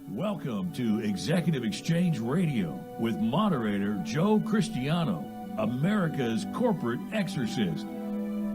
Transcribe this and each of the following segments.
Welcome to Executive Exchange Radio with moderator Joe Cristiano, America's corporate exorcist.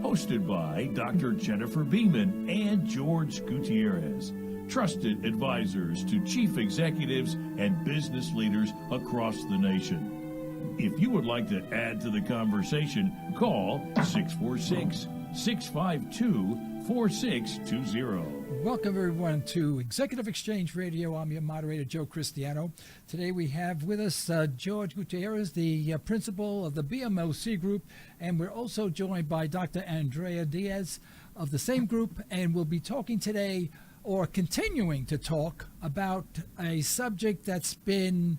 Hosted by Dr. Jennifer Beeman and George Gutierrez, trusted advisors to chief executives and business leaders across the nation. If you would like to add to the conversation, call 646-652-4620. Welcome, everyone, to Executive Exchange Radio. I'm your moderator, Joe Cristiano. Today we have with us George Gutierrez, the principal of the BMOC Group, and we're also joined by Dr. Andrea Diaz of the same group, and we'll be talking today, or continuing to talk, about a subject that's been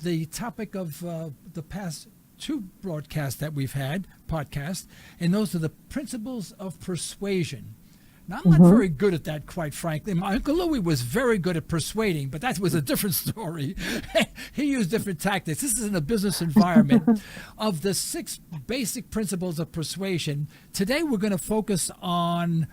the topic of the past two broadcasts that we've had, podcasts, and those are the principles of persuasion. Now, I'm not very good at that, quite frankly. My Uncle Louis was very good at persuading, but that was a different story. He used different tactics. This is in a business environment. Of the 6 basic principles of persuasion, today we're going to focus on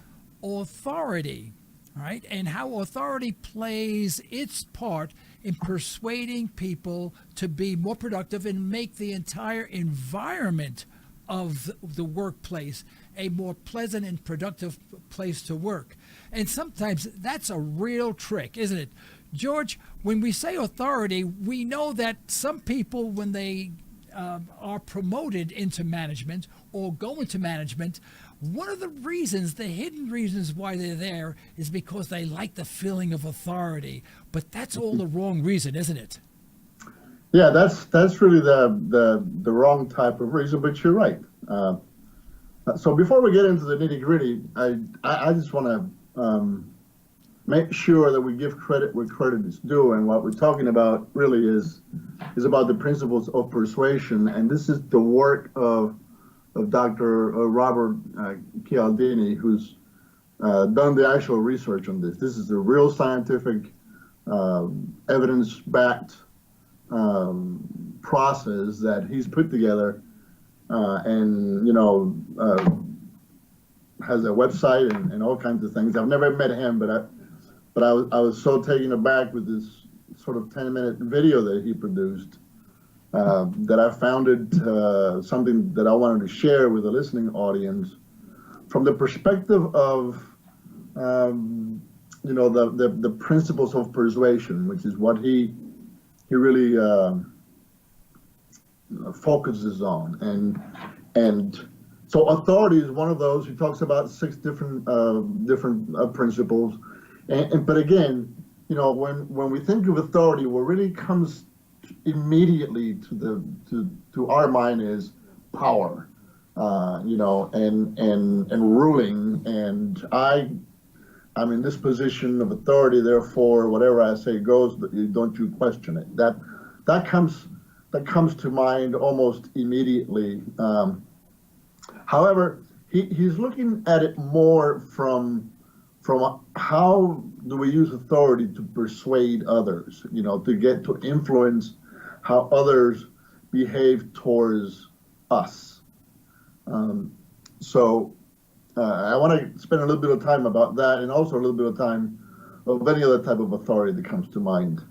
authority, all right, and how authority plays its part in persuading people to be more productive and make the entire environment of the workplace a more pleasant and productive place to work. And sometimes that's a real trick, isn't it? George, when we say authority, we know that some people, when they are promoted into management or go into management, one of the reasons, the hidden reasons why they're there, is because they like the feeling of authority. But that's all the wrong reason, isn't it? Yeah, that's really the wrong type of reason, but you're right. So before we get into the nitty-gritty, I just want to make sure that we give credit where credit is due, and what we're talking about really is about the principles of persuasion, and this is the work of Dr. Robert Cialdini, who's done the actual research on this. This is a real scientific, evidence-backed process that he's put together, and has a website and all kinds of things. I've never met him, but I was so taken aback with this sort of 10-minute video that he produced that I found it something that I wanted to share with the listening audience from the perspective of the principles of persuasion, which is what he really focuses on, and so authority is one of those. He talks about 6 different principles, but again, when we think of authority, what really comes immediately to our mind is power, and ruling, and I'm in this position of authority, therefore whatever I say goes, don't you question it. That comes to mind almost immediately. However, he's looking at it more from how do we use authority to persuade others, to get to influence how others behave towards us. So I want to spend a little bit of time about that, and also a little bit of time of any other type of authority that comes to mind.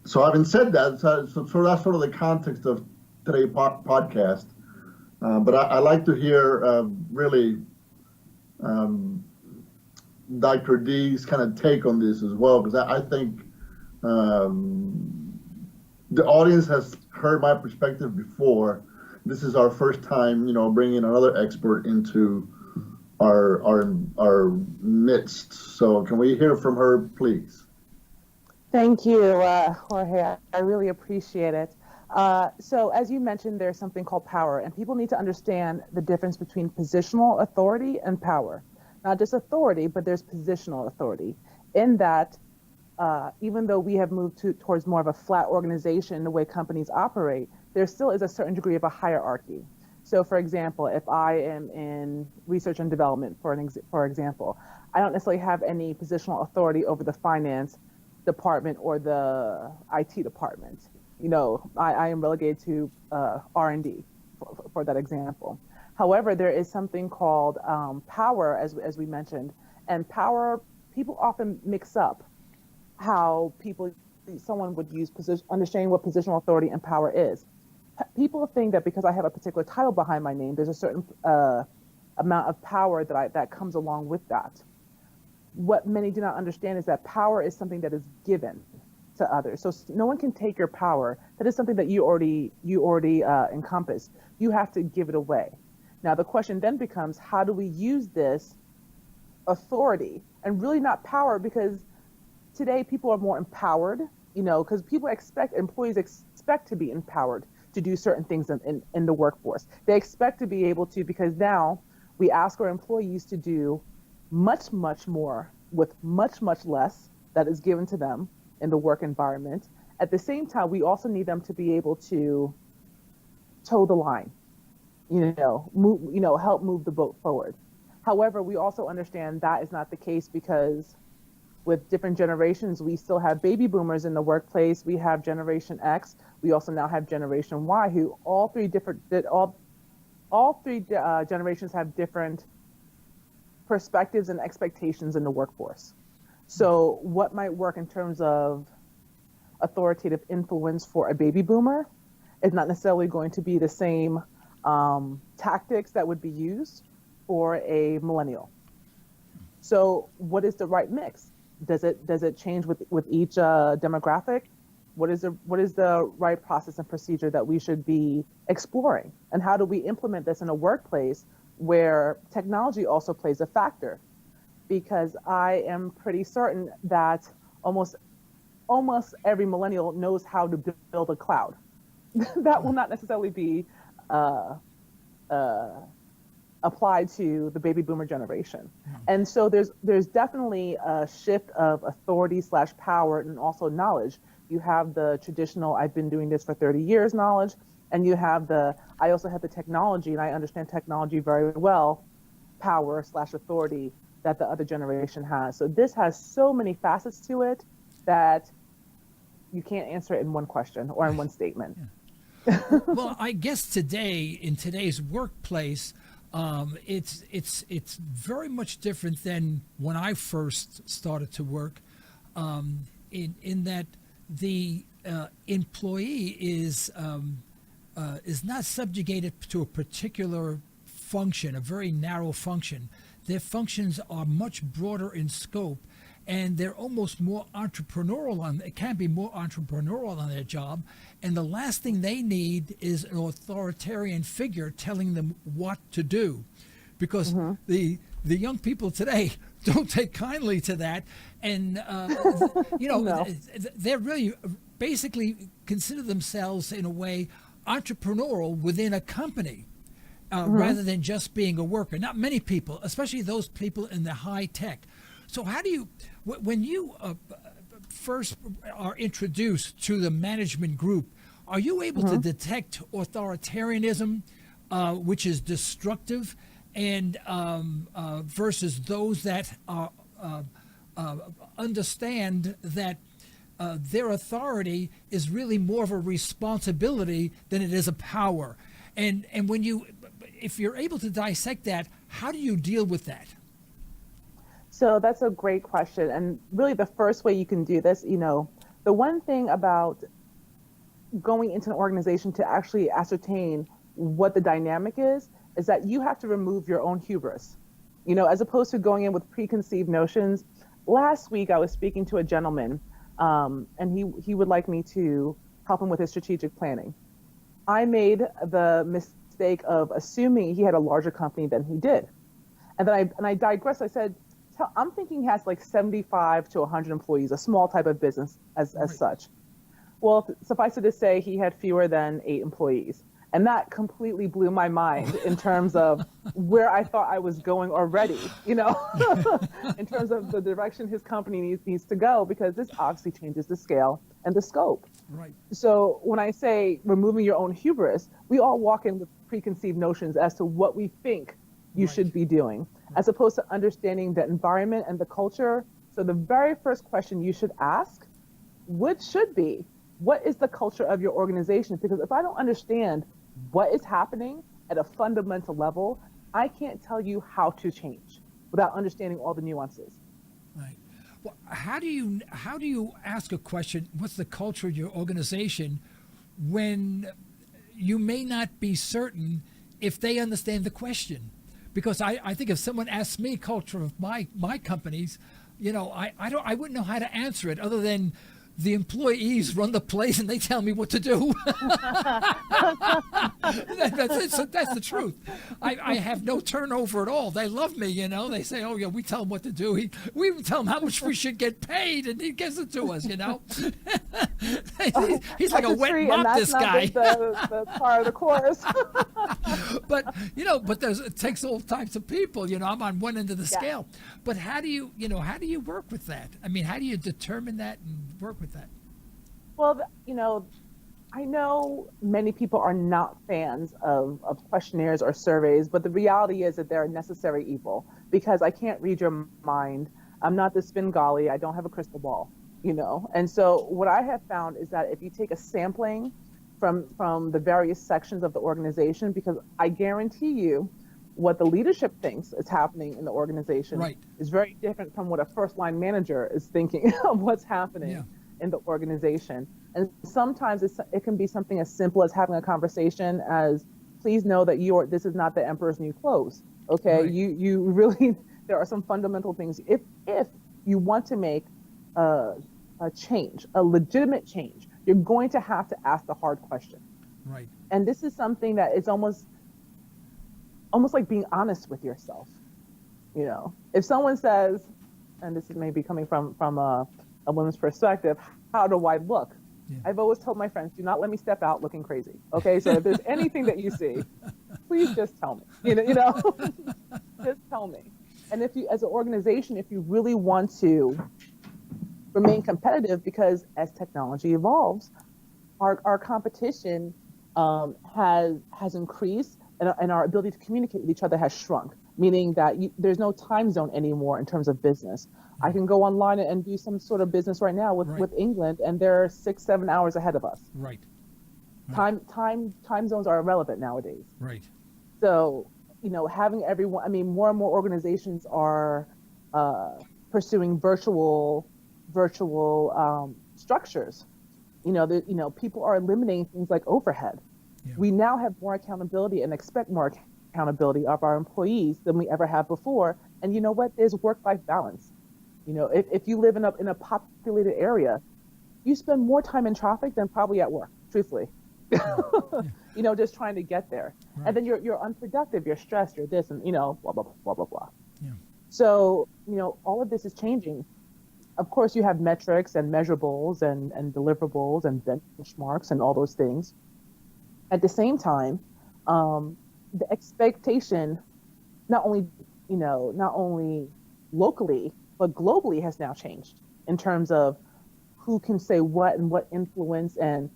So having said that, so that's sort of the context of today's podcast. But I like to hear really Dr. D's kind of take on this as well, because I think the audience has heard my perspective before. This is our first time, bringing another expert into our midst. So can we hear from her, please? Thank you, Jorge. I really appreciate it. So as you mentioned, there's something called power, and people need to understand the difference between positional authority and power. Not just authority, but there's positional authority. In that, even though we have moved towards more of a flat organization, the way companies operate, there still is a certain degree of a hierarchy. So for example, if I am in research and development, for example, I don't necessarily have any positional authority over the finance department or the IT department. I am relegated to R&D for that example. However, there is something called power, as we mentioned, and power people often mix up. how someone would use understanding what positional authority and power is. People think that because I have a particular title behind my name, there's a certain amount of power that comes along with that. What many do not understand is that power is something that is given to others. So no one can take your power. That is something that you already encompass. You have to give it away. Now the question then becomes, how do we use this authority, and really not power, because today people are more empowered, because employees expect to be empowered to do certain things in the workforce. They expect to be able to, because now we ask our employees to do much, much more with much, much less that is given to them in the work environment. At the same time, we also need them to be able to toe the line, help move the boat forward. However, we also understand that is not the case, because with different generations, we still have baby boomers in the workplace. We have Generation X. We also now have Generation Y, who all three generations have different perspectives and expectations in the workforce. So what might work in terms of authoritative influence for a baby boomer is not necessarily going to be the same tactics that would be used for a millennial. So what is the right mix? Does it change with each demographic? What is the right process and procedure that we should be exploring? And how do we implement this in a workplace where technology also plays a factor? Because I am pretty certain that almost every millennial knows how to build a cloud. That will not necessarily be applied to the baby boomer generation. And so there's definitely a shift of authority / power, and also knowledge. You have the traditional, I've been doing this for 30 years knowledge, and you have I also have the technology, and I understand technology very well, power / authority that the other generation has. So this has so many facets to it that you can't answer it in one question or in one statement. Well, I guess in today's workplace, it's very much different than when I first started to work, in that the employee is not subjugated to a particular function, a very narrow function. Their functions are much broader in scope, and they're almost more entrepreneurial it can be more entrepreneurial on their job. And the last thing they need is an authoritarian figure telling them what to do, because the young people today don't take kindly to that. And, No. they're really basically consider themselves in a way entrepreneurial within a company. Rather than just being a worker. Not many people, especially those people in the high tech. So how do you, when you first are introduced to the management group, are you able to detect authoritarianism, which is destructive, and versus those that understand that their authority is really more of a responsibility than it is a power? And if you're able to dissect that, how do you deal with that? So that's a great question. And really the first way you can do this, the one thing about going into an organization to actually ascertain what the dynamic is that you have to remove your own hubris, as opposed to going in with preconceived notions. Last week, I was speaking to a gentleman, and he would like me to help him with his strategic planning. I made the mistake of assuming he had a larger company than he did. And then I digressed. I said, I'm thinking he has like 75 to 100 employees, a small type of business as such. Well, suffice it to say, he had fewer than 8 employees. And that completely blew my mind in terms of where I thought I was going already, in terms of the direction his company needs to go, because this obviously changes the scale and the scope. Right. So when I say removing your own hubris, we all walk in with preconceived notions as to what we think you should be doing, as opposed to understanding the environment and the culture. So the very first question you should ask, what is the culture of your organization? Because if I don't understand what is happening at a fundamental level, I can't tell you how to change without understanding all the nuances. Right. How do you ask a question? What's the culture of your organization when you may not be certain if they understand the question? Because I think if someone asks me culture of my companies, I wouldn't know how to answer it other than the employees run the place and they tell me what to do. That's the truth. I have no turnover at all. They love me, They say, oh, yeah, we tell them what to do. We even tell him how much we should get paid, and he gives it to us, He's like a wet mop, this guy. The part of the course. But it takes all types of people. I'm on one end of the scale. But how do you work with that? I mean, how do you determine that and work with that? Well, I know many people are not fans of questionnaires or surveys, but the reality is that they're a necessary evil because I can't read your mind. I'm not the Svengali. I don't have a crystal ball, And so what I have found is that if you take a sampling from the various sections of the organization, because I guarantee you what the leadership thinks is happening in the organization is very different from what a first line manager is thinking of what's happening in the organization. And sometimes it can be something as simple as having a conversation as, please know that this is not the emperor's new clothes. Okay. Right. You really, there are some fundamental things. If you want to make a change, a legitimate change, you're going to have to ask the hard question. Right. And this is something that is almost like being honest with yourself. If someone says, and this is maybe coming from a woman's perspective, how do I look? Yeah. I've always told my friends, do not let me step out looking crazy. Okay, so if there's anything that you see, please just tell me. Just tell me. And if you, as an organization, if you really want to remain competitive, because as technology evolves, our competition has increased, and our ability to communicate with each other has shrunk, meaning that there's no time zone anymore in terms of business. I can go online and do some sort of business right now with England, and they're 6-7 hours ahead of us. Right. Time zones are irrelevant nowadays. Right. So, having everyone, more and more organizations are pursuing virtual structures. People are eliminating things like overhead. Yeah. We now have more accountability and expect more accountability of our employees than we ever have before. And you know what? There's work-life balance. If you live in a populated area, you spend more time in traffic than probably at work, truthfully. Yeah. Just trying to get there. Right. And then you're unproductive, you're stressed, you're this, and blah, blah, blah, blah, blah. Yeah. So, all of this is changing. Of course, you have metrics and measurables and deliverables and benchmarks and all those things. At the same time, the expectation, not only locally, but globally has now changed in terms of who can say what and what influence. And,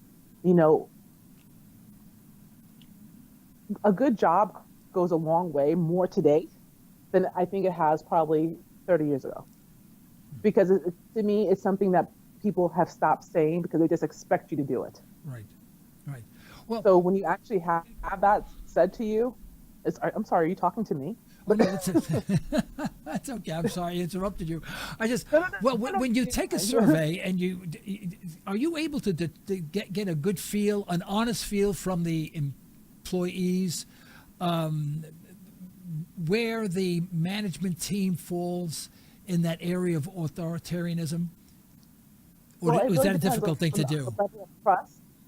a good job goes a long way more today than I think it has probably 30 years ago. Because to me, it's something that people have stopped saying because they just expect you to do it. Right. Right. Well, so when you actually have that said to you, I'm sorry, are you talking to me? That's okay. I'm sorry I interrupted you. When you take a survey and are you able to get a good feel, an honest feel from the employees, where the management team falls in that area of authoritarianism? Or is that a difficult thing to do?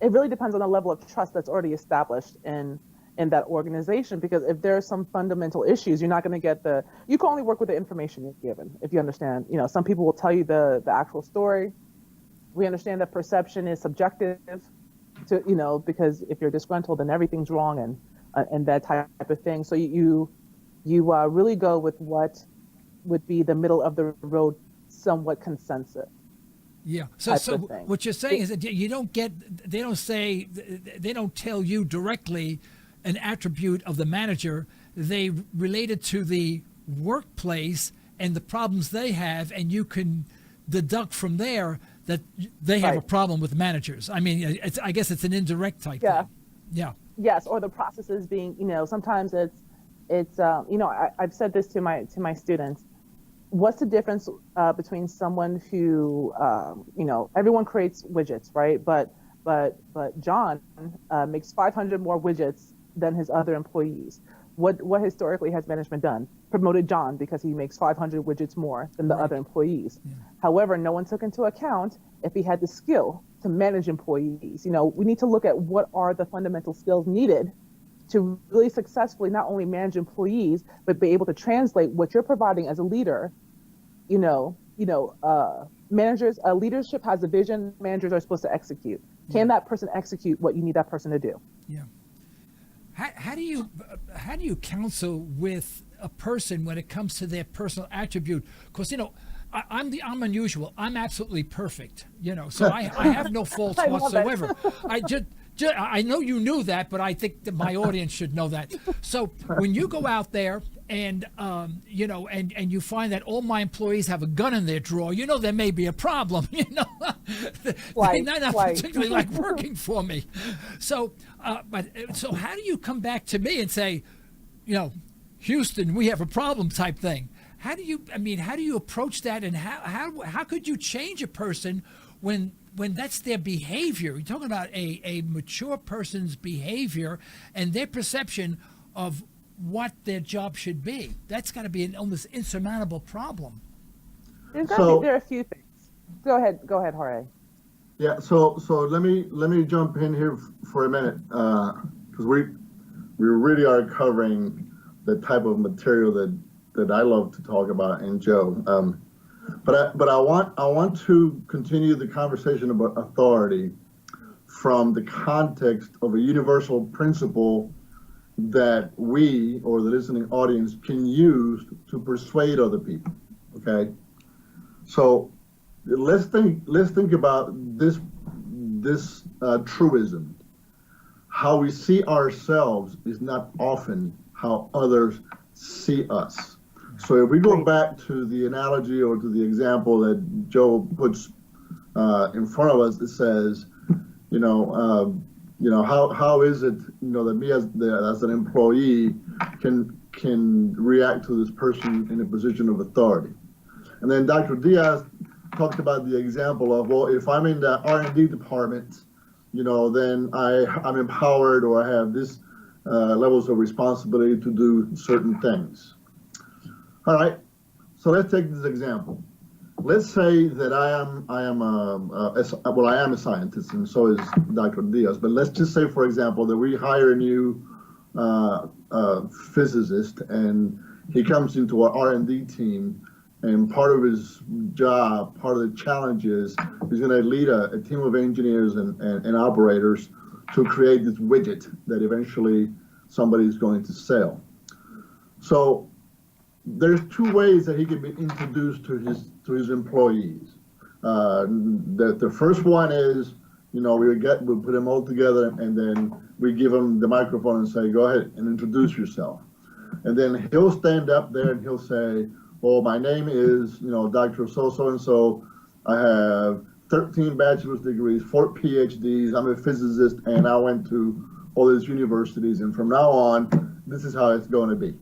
It really depends on the level of trust that's already established in that organization, because if there are some fundamental issues, you're not going to get you can only work with the information you're given, if you understand. Some people will tell you the actual story. We understand that perception is subjective to, because if you're disgruntled, then everything's wrong and that type of thing. So you really go with what would be the middle of the road, somewhat consensus. Yeah. So what you're saying is that they don't tell you directly an attribute of the manager. They relate it to the workplace and the problems they have, and you can deduct from there that they have a problem with managers. I guess it's an indirect type thing. Yeah. Yes, or the processes being, sometimes it's I've said this to my students. what's the difference between someone who, everyone creates widgets, right? But John makes 500 more widgets than his other employees. What historically has management done? Promoted John because he makes 500 widgets more than the other employees. Yeah. However, no one took into account if he had the skill to manage employees. We need to look at what are the fundamental skills needed to really successfully not only manage employees, but be able to translate what you're providing as a leader. Managers, leadership has a vision. Managers are supposed to execute. Can that person execute what you need that person to do? Yeah. How do you counsel with a person when it comes to their personal attribute? Because I'm unusual. I'm absolutely perfect. So I have no faults whatsoever. I know you knew that, but I think that my audience should know that. So when you go out there and and you find that all my employees have a gun in their drawer, there may be a problem. They're not particularly like working for me. So, so how do you come back to me and say, Houston, we have a problem type thing? How do you approach that, and how could you change a person when that's their behavior? You're talking about a mature person's behavior and their perception of what their job should be. That's got to be an almost insurmountable problem. There are a few things. Go ahead, Jorge. Yeah. So let me jump in here for a minute because we really are covering the type of material that I love to talk about, and Joe. But I want to continue the conversation about authority from the context of a universal principle that we or the listening audience can use to persuade other people. Okay, so let's think about this truism. How we see ourselves is not often how others see us. So if we go back to the analogy or to the example that Joe puts in front of us, that says, how is it, that me as an employee can react to this person in a position of authority? And then Dr. Diaz talked about the example of, well, if I'm in the R&D department, then I'm empowered, or I have this levels of responsibility to do certain things. All right, so let's take this example. Let's say that I am a scientist, and so is Dr. Diaz. But let's just say, for example, that we hire a new physicist, and he comes into our R&D team, and part of his job, part of the challenge is he's going to lead a team of engineers and operators to create this widget that eventually somebody's going to sell. So there's two ways that he can be introduced to his employees. The first one is, we'll put them all together, and then we give him the microphone and say, go ahead and introduce yourself. And then he'll stand up there and he'll say, well, my name is, Dr. So-and-so. I have 13 bachelor's degrees, 4 PhDs. I'm a physicist, and I went to all these universities, and from now on, this is how it's going to be.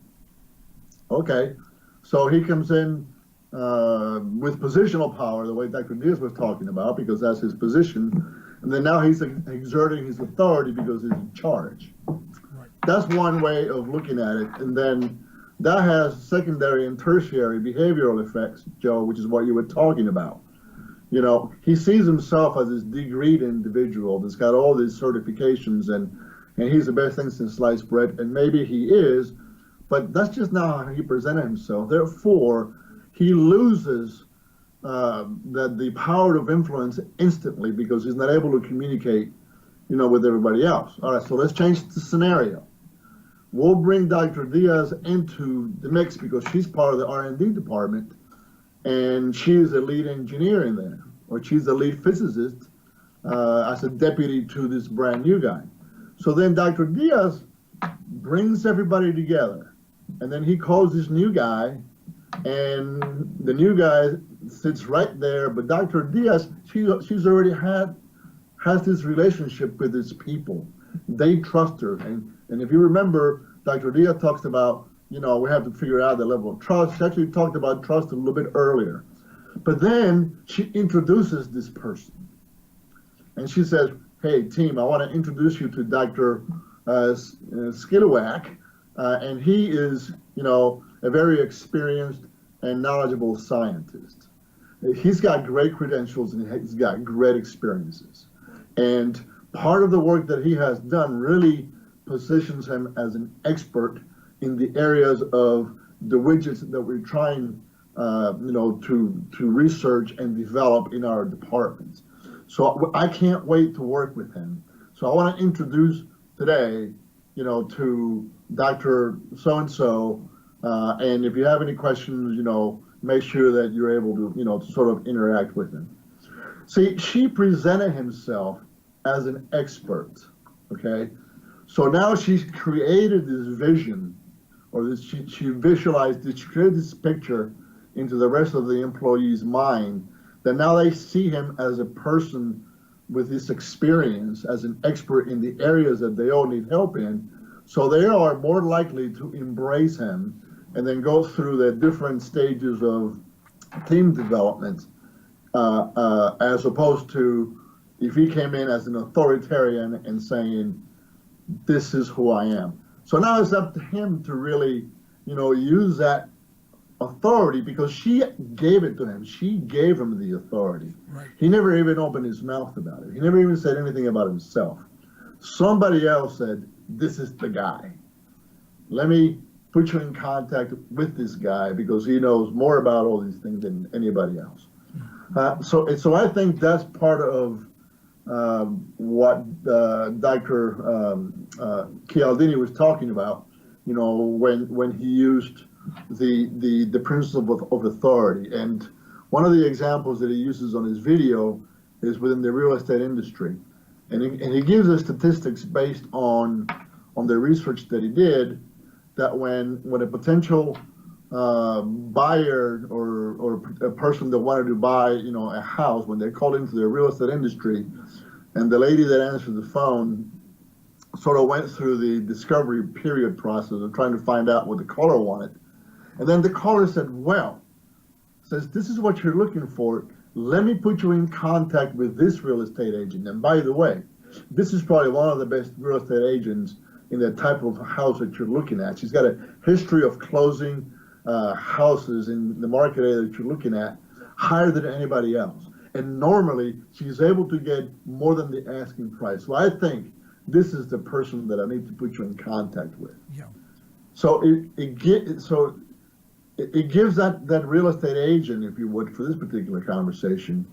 Okay, so he comes in with positional power, the way Dr. Diaz was talking about, because that's his position, and then now he's exerting his authority because he's in charge. Right. That's one way of looking at it, and then that has secondary and tertiary behavioral effects, Joe, which is what you were talking about. He sees himself as this degreed individual that's got all these certifications, and he's the best thing since sliced bread, and maybe he is, but that's just not how he presented himself. Therefore, he loses the power of influence instantly because he's not able to communicate, with everybody else. All right, so let's change the scenario. We'll bring Dr. Diaz into the mix because she's part of the R&D department, and she's a lead engineer in there, or she's a lead physicist as a deputy to this brand new guy. So then Dr. Diaz brings everybody together, and then he calls this new guy, and the new guy sits right there, but Dr. Diaz, she's already has this relationship with his people. They trust her, and if you remember, Dr. Diaz talks about we have to figure out the level of trust. She actually talked about trust a little bit earlier. But then she introduces this person. And she says, hey, team, I want to introduce you to Dr. Skilowak. And he is, a very experienced and knowledgeable scientist. He's got great credentials and he's got great experiences. And part of the work that he has done really positions him as an expert in the areas of the widgets that we're trying, to research and develop in our departments. So I can't wait to work with him. So I want to introduce today, to Dr. So-and-so, and if you have any questions, make sure that you're able to, to sort of interact with him. See, she presented himself as an expert, okay? So now she's created this vision, or this, she visualized, she created this picture into the rest of the employees' mind, that now they see him as a person with this experience, as an expert in the areas that they all need help in. So they are more likely to embrace him and then go through the different stages of team development, as opposed to if he came in as an authoritarian and saying, this is who I am. So now it's up to him to really, use that authority, because she gave it to him. She gave him the authority. Right. He never even opened his mouth about it. He never even said anything about himself. Somebody else said, this is the guy. Let me put you in contact with this guy because he knows more about all these things than anybody else. So I think that's part of what Dr. Cialdini was talking about, when he used the principle of authority. And one of the examples that he uses on his video is within the real estate industry. And he gives us statistics based on the research that he did, that when a potential buyer or a person that wanted to buy, a house, when they called into the real estate industry, and the lady that answered the phone sort of went through the discovery period process of trying to find out what the caller wanted. And then the caller said, says, this is what you're looking for. Let me put you in contact with this real estate agent. And by the way, this is probably one of the best real estate agents in the type of house that you're looking at. She's got a history of closing houses in the market area that you're looking at higher than anybody else. And normally she's able to get more than the asking price. So I think this is the person that I need to put you in contact with. Yeah. So it gives that real estate agent, if you would, for this particular conversation,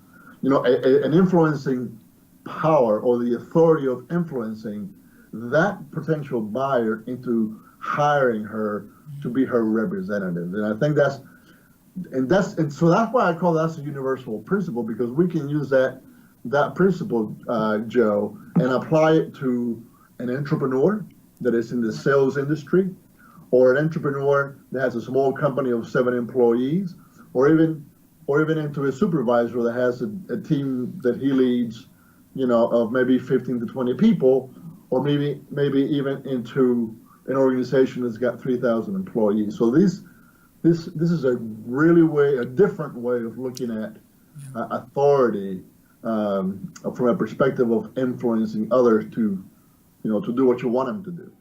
an influencing power, or the authority of influencing that potential buyer into hiring her to be her representative. And I think so that's why I call that a universal principle, because we can use that principle, Joe, and apply it to an entrepreneur that is in the sales industry, or an entrepreneur that has a small company of 7 employees, or even into a supervisor that has a team that he leads, of maybe 15 to 20 people, or maybe even into an organization that's got 3,000 employees. So this is a different way of looking at authority from a perspective of influencing others to do what you want them to do.